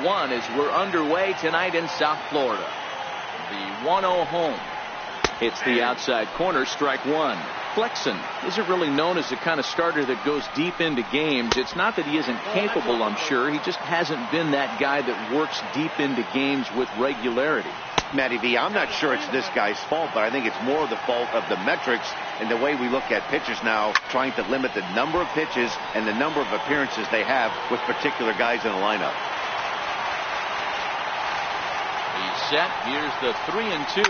1 as we're underway tonight in South Florida. The 1-0 home. It's the outside corner, strike one. Flexen isn't really known as the kind of starter that goes deep into games. It's not that he isn't capable, I'm sure. He just hasn't been that guy that works deep into games with regularity. Matty V, I'm not sure it's this guy's fault, but I think it's more the fault of the metrics and the way we look at pitchers now, trying to limit the number of pitches and the number of appearances they have with particular guys in a lineup. He's set. Here's the 3-2.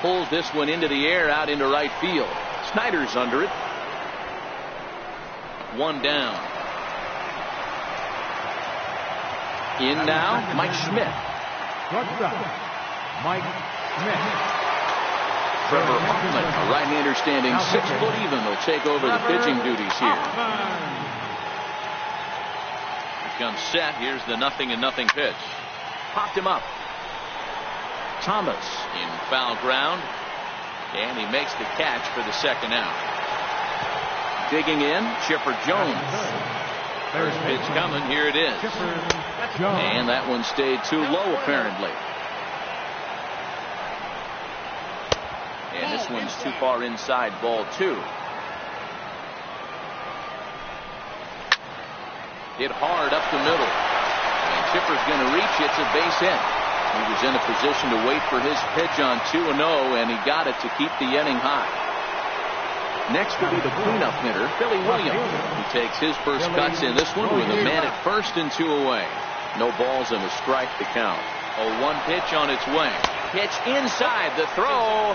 Pulls this one into the air out into right field. Snyder's under it. One down. In now, Mike Schmidt. Mike Schmidt. Trevor Hoffman, a right-hander standing 6 foot even, will take over the pitching duties here. Becomes set. Here's the 0-0 pitch. Popped him up. Thomas in foul ground, and he makes the catch for the second out. Digging in, Chipper Jones. First pitch coming. Here it is. And that one stayed too low, apparently. And this one's too far inside, ball 2. Hit hard up the middle. And Chipper's going to reach. It's a base hit. He was in a position to wait for his pitch on 2-0, and he got it to keep the inning high. Next will be the cleanup hitter, Billy Williams. He takes his first cuts in this one with a man at first and 2 away. No balls and a strike to count. A 1 pitch on its way. Pitch inside, the throw.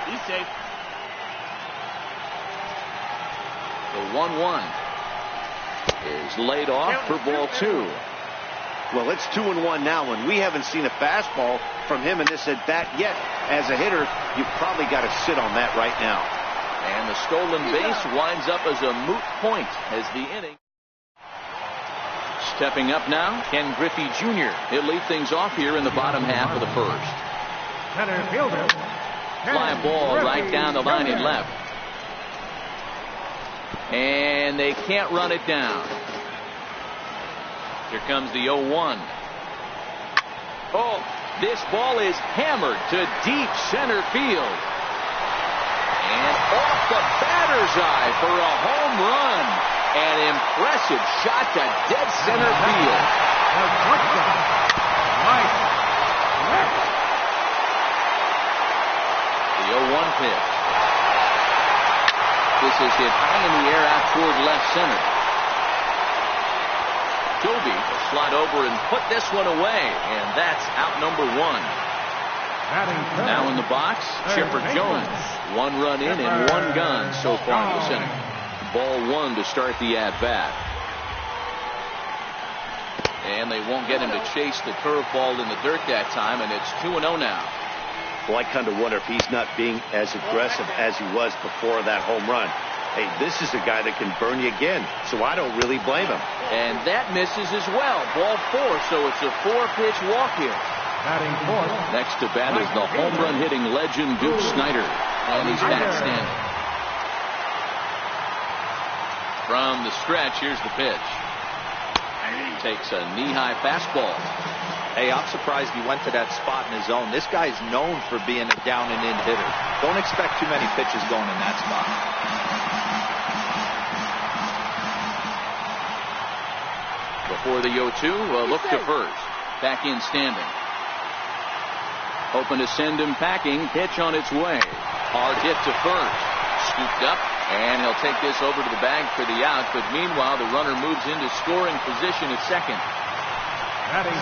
He's safe. The 1-1 is laid off for ball 2. Well, it's 2-1 now, and we haven't seen a fastball from him in this at bat yet. As a hitter, you've probably got to sit on that right now. And the stolen base winds up as a moot point as the inning. Stepping up now, Ken Griffey Jr. He'll lead things off here in the bottom half of the first. Center fielder. Fly ball right down the line in left. And they can't run it down. Here comes the 0-1. Oh, this ball is hammered to deep center field. And off the batter's eye for a home run. An impressive shot to dead center field. The 0-1 pitch. This is hit high in the air out toward left center. Toby will slide over and put this one away, and that's out number 1. Now in the box, Chipper Jones. 1 run in and 1 gone so far this inning. Ball 1 to start the at-bat. And they won't get him to chase the curveball in the dirt that time, and it's 2-0 now. Well, I kind of wonder if he's not being as aggressive as he was before that home run. Hey, this is a guy that can burn you again, so I don't really blame him. And that misses as well. Ball 4, so it's a 4-pitch walk here. Next to bat is the home run hitting legend Duke Snyder, and he's back standing. From the stretch, here's the pitch. Takes a knee-high fastball. Hey, I'm surprised he went to that spot in his zone. This guy's known for being a down-and-in hitter. Don't expect too many pitches going in that spot. Before the 0-2, a look to first. Back in standing. Hoping to send him packing. Pitch on its way. Hard hit to first. Scooped up, and he'll take this over to the bag for the out. But meanwhile, the runner moves into scoring position at second.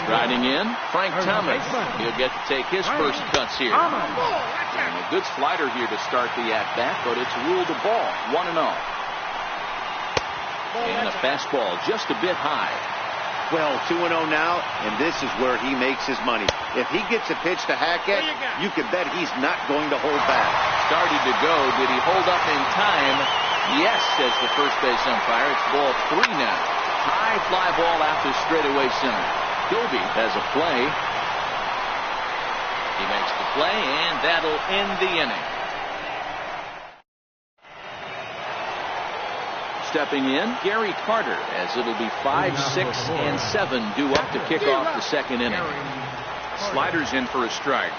Riding in, Frank Thomas. He'll get to take his first cuts here. And a good slider here to start the at-bat, but it's ruled a ball. 1-0. And a fastball just a bit high. Well, 2-0 now, and this is where he makes his money. If he gets a pitch to hack at, you can bet he's not going to hold back. Started to go. Did he hold up in time? Yes, says the first base umpire. It's ball 3 now. High fly ball after straightaway center. Gilby has a play. He makes the play, and that'll end the inning. Stepping in, Gary Carter, as it'll be 5, 6, and 7 due up to kick off the second inning. Sliders in for a strike.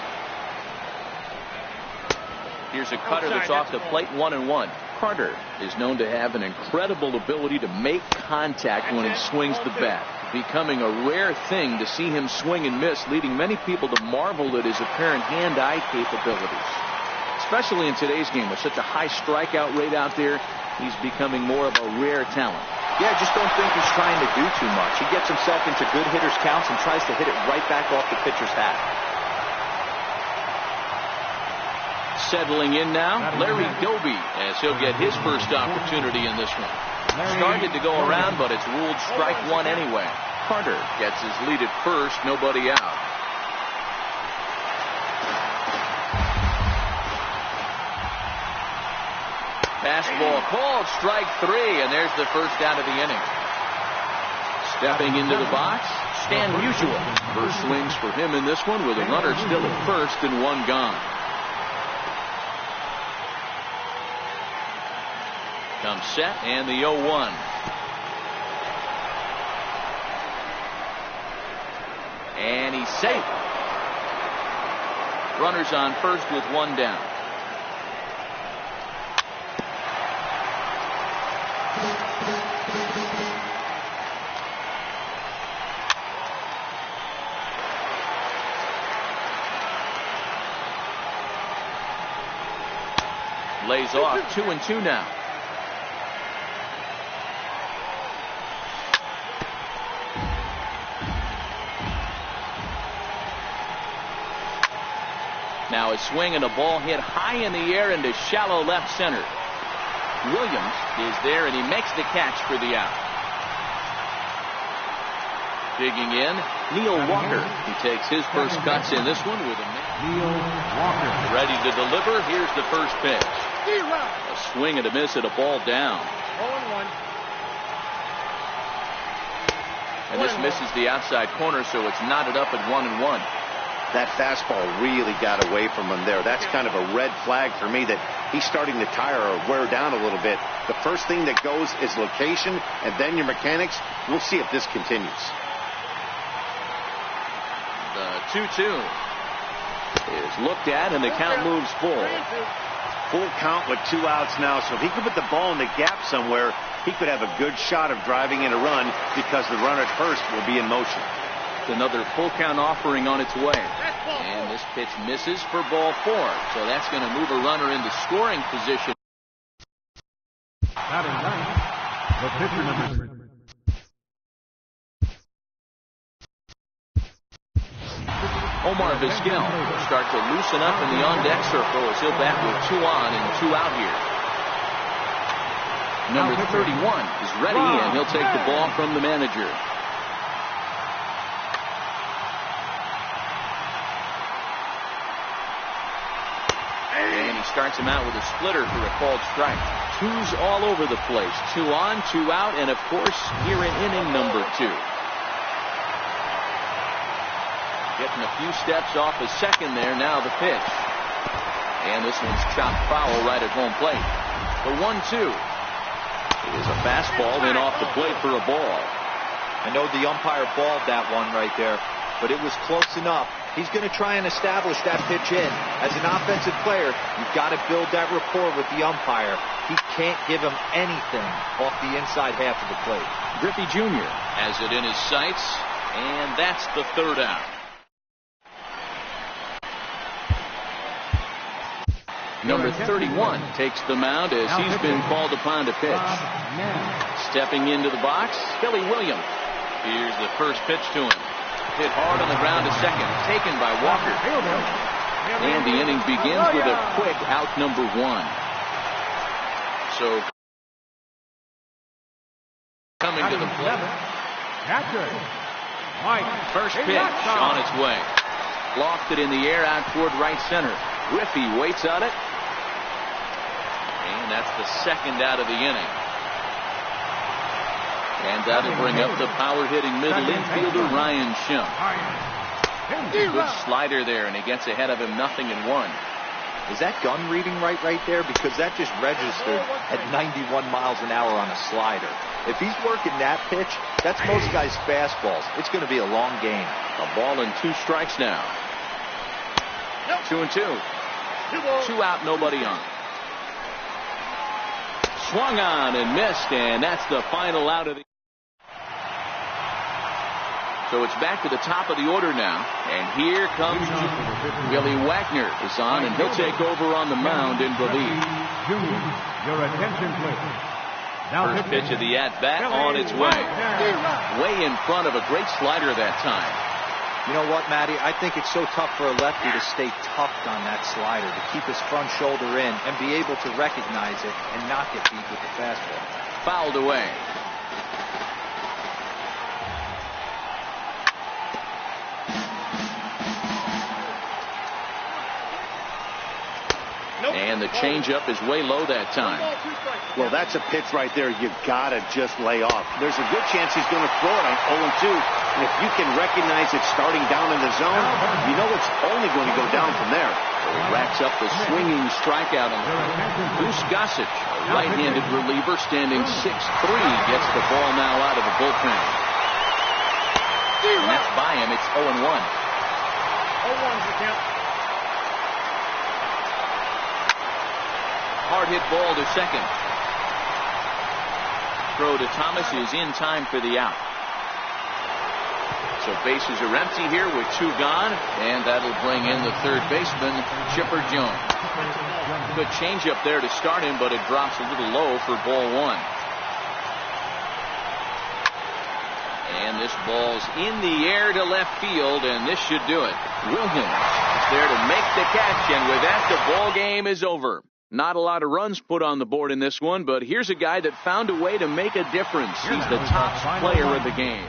Here's a cutter that's off the plate, 1-1. Carter is known to have an incredible ability to make contact when he swings the bat, becoming a rare thing to see him swing and miss, leading many people to marvel at his apparent hand-eye capabilities. Especially in today's game with such a high strikeout rate out there, he's becoming more of a rare talent. Yeah, I just don't think he's trying to do too much. He gets himself into good hitters' counts and tries to hit it right back off the pitcher's hat. Settling in now, Larry Doby, as he'll get his first opportunity in this one. Started to go around, but it's ruled strike one anyway. Carter gets his lead at first, nobody out. Fastball called, strike 3, and there's the first out of the inning. Stepping into the box, Stan Musial. First swings for him in this one with a runner still at first and one gone. Comes set and the 0-1. And he's safe. Runners on first with one down. Lays off 2-2 now. Now a swing and a ball hit high in the air into shallow left center. Williams is there and he makes the catch for the out. Digging in, Neil Walker. He takes his first cuts in this one with a Neil Walker. Ready to deliver. Here's the first pitch. A swing and a miss at a ball down. 0-1. And this misses the outside corner, so it's knotted up at 1-1. That fastball really got away from him there. That's kind of a red flag for me that he's starting to tire or wear down a little bit. The first thing that goes is location and then your mechanics. We'll see if this continues. The 2-2 is looked at and the count moves full. Full count with 2 outs now, so if he could put the ball in the gap somewhere, he could have a good shot of driving in a run because the runner at first will be in motion. Another full count offering on its way. And this pitch misses for ball 4. So that's going to move a runner into scoring position. Batting ninth, the pitcher number 3. Omar Vizquel will start to loosen up in the on-deck circle as he'll bat with 2 on and 2 out here. Number 31 is ready, and he'll take the ball from the manager. And he starts him out with a splitter for a called strike. 2s all over the place. 2 on, 2 out, and of course, here in inning number 2. Getting a few steps off a second there. Now the pitch. And this one's chopped foul right at home plate. The 1-2 is a fastball, then off the plate for a ball. I know the umpire balled that one right there, but it was close enough. He's going to try and establish that pitch in. As an offensive player, you've got to build that rapport with the umpire. He can't give him anything off the inside half of the plate. Griffey Jr. has it in his sights, and that's the 3rd out. Number 31 takes the mound as he's been called upon to pitch. Stepping into the box, Philly Williams. Here's the first pitch to him. Hit hard on the ground to second, taken by Walker. And the inning begins with a quick out number 1. So coming to the plate. First pitch on its way. Lofted in the air out toward right center. Griffey waits on it. And that's the 2nd out of the inning. And that'll bring up the power-hitting middle infielder, Ryan Schimpf. Good slider there, and he gets ahead of him 0-1. Is that gun reading right there? Because that just registered at 91 miles an hour on a slider. If he's working that pitch, that's most guys' fastballs. It's going to be a long game. A ball and 2 strikes now. 2-2. 2 out, nobody on. Swung on and missed, and that's the final out of the. So it's back to the top of the order now, and here comes Billy Wagner is on, and he'll take over on the mound in relief. Junior, your attention, please. Now First pitch of the at-bat on its way. Way in front of a great slider that time. You know what, Matty? I think it's so tough for a lefty to stay tucked on that slider, to keep his front shoulder in and be able to recognize it and not get beat with the fastball. Fouled away. And the changeup is way low that time. Well, that's a pitch right there you got to just lay off. There's a good chance he's going to throw it on 0-2. And if you can recognize it starting down in the zone, you know it's only going to go down from there. He racks up the swinging strikeout on Goose Gossage, a right-handed reliever standing 6'3", gets the ball now out of the bullpen. And that's by him. It's 0-1. 0-1's the count. Hard hit ball to second. Throw to Thomas is in time for the out. So bases are empty here with 2 gone, and that'll bring in the third baseman, Chipper Jones. Good changeup there to start him, but it drops a little low for ball 1. And this ball's in the air to left field, and this should do it. Williams is there to make the catch, and with that, the ball game is over. Not a lot of runs put on the board in this one, but here's a guy that found a way to make a difference. He's the top player of the game.